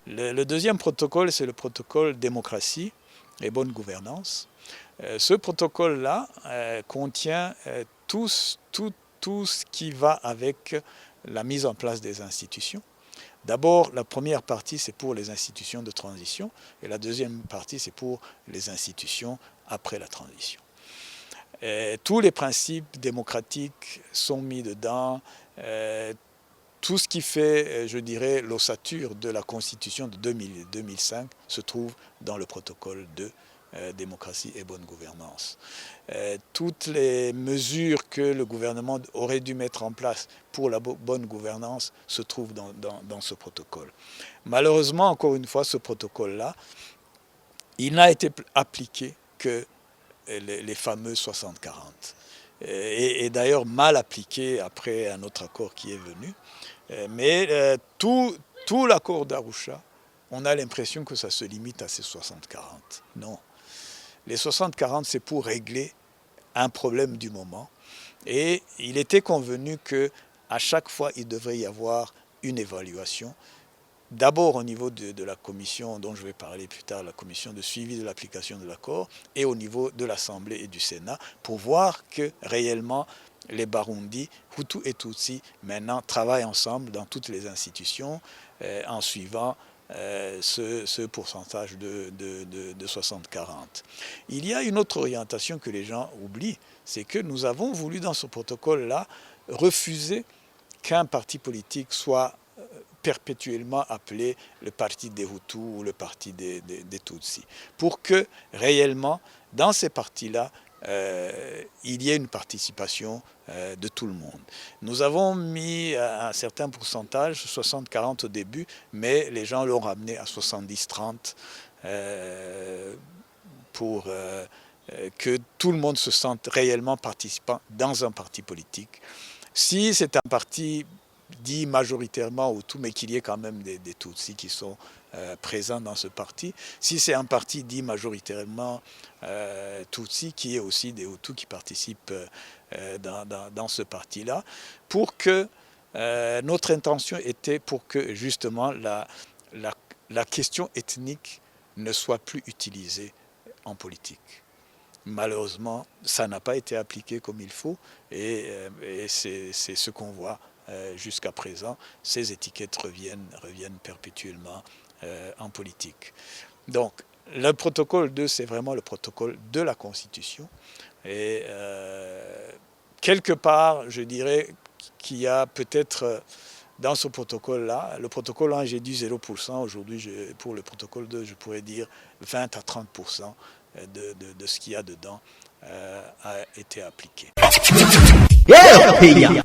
Le deuxième protocole, c'est le protocole démocratie et bonne gouvernance. Ce protocole-là contient tout ce qui va avec la mise en place des institutions. D'abord, la première partie, c'est pour les institutions de transition, et la deuxième partie, c'est pour les institutions après la transition. Tous les principes démocratiques sont mis dedans. Tout ce qui fait, je dirais, l'ossature de la Constitution de 2005 se trouve dans le protocole de démocratie et bonne gouvernance. Toutes les mesures que le gouvernement aurait dû mettre en place pour la bonne gouvernance se trouvent dans ce protocole. Malheureusement, encore une fois, ce protocole-là, il n'a été appliqué que les fameux 60-40. Et d'ailleurs mal appliqué après un autre accord qui est venu. Mais tout l'accord d'Arusha, on a l'impression que ça se limite à ces 60-40. Non. Les 60-40, c'est pour régler un problème du moment. Et il était convenu qu'à chaque fois, il devrait y avoir une évaluation. D'abord au niveau de la commission dont je vais parler plus tard, la commission de suivi de l'application de l'accord, et au niveau de l'Assemblée et du Sénat, pour voir que réellement les Barundi, Hutu et Tutsi, maintenant travaillent ensemble dans toutes les institutions en suivant ce pourcentage de 60-40. Il y a une autre orientation que les gens oublient, c'est que nous avons voulu dans ce protocole-là refuser qu'un parti politique soit perpétuellement appelé le parti des Hutus ou le parti des Tutsis, pour que réellement, dans ces partis-là, il y ait une participation de tout le monde. Nous avons mis un certain pourcentage, 60-40 au début, mais les gens l'ont ramené à 70-30 pour que tout le monde se sente réellement participant dans un parti politique. Si c'est un parti dit majoritairement Hutu, mais qu'il y ait quand même des Tutsis qui sont présents dans ce parti. Si c'est un parti dit majoritairement Tutsi, qu'il y ait aussi des Hutus qui participent dans ce parti-là, pour que notre intention était pour que justement la question ethnique ne soit plus utilisée en politique. Malheureusement, ça n'a pas été appliqué comme il faut, et c'est ce qu'on voit jusqu'à présent. Ces étiquettes reviennent perpétuellement en politique. Donc, le protocole 2, c'est vraiment le protocole de la Constitution. Et quelque part, je dirais qu'il y a peut-être dans ce protocole-là, le protocole 1, j'ai dit 0%. Aujourd'hui, pour le protocole 2, je pourrais dire 20 à 30% de ce qu'il y a dedans a été appliqué.